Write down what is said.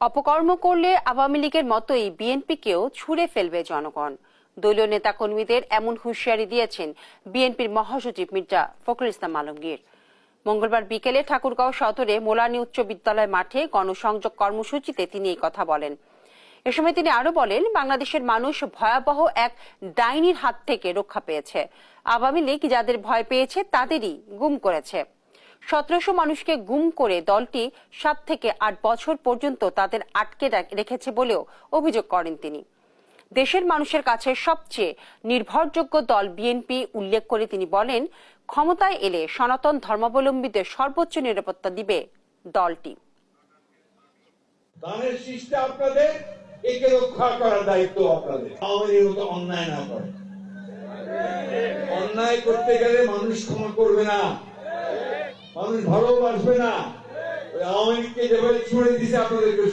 অপকর্ম করলে আওয়ামী লীগের মতোই বিএনপিকেও ছুঁড়ে ফেলবে জনগণ। দলীয় নেতাকর্মীদের এমন হুঁশিয়ারি দিয়েছেন বিএনপির মহাসচিব মির্জা ফখরুল ইসলাম আলমগীর। মঙ্গলবার বিকেলে ঠাকুরগাঁও সদরে মোলানী উচ্চ বিদ্যালয় মাঠে গণসংযোগ কর্মসূচিতে তিনি এই কথা বলেন। এ সময় তিনি আরো বলেন, বাংলাদেশের মানুষ ভয়াবহ এক ডাইনির হাত থেকে রক্ষা পেয়েছে। আওয়ামী লীগ যাদের ভয় পেয়েছে তাদেরই গুম করেছে। 1700 মানুষকে গুম করে দলটি 7 থেকে 8 বছর পর্যন্ত তাদের আটকে রেখেছে বলেও অভিযোগ করেন তিনি। দেশের মানুষের কাছে সবচেয়ে নির্ভরযোগ্য দল বিএনপি উল্লেখ করে তিনি বলেন, ক্ষমতায় এলে সনাতন ধর্মাবলম্বীদের সর্বোচ্চ নিরাপত্তা দিবে দলটি। দানের সৃষ্টি আপনাদের, একে রক্ষা করার দায়িত্ব আপনাদের। আওয়ামী লীগ তো অন্যায় না করে, অন্যায় করতে গেলে মানুষ ক্ষমা করবে না, মানুষ ভালোবাসবে না। আওয়ামী লীগকে যেভাবে ছুড়ে দিছে আপনাদেরকে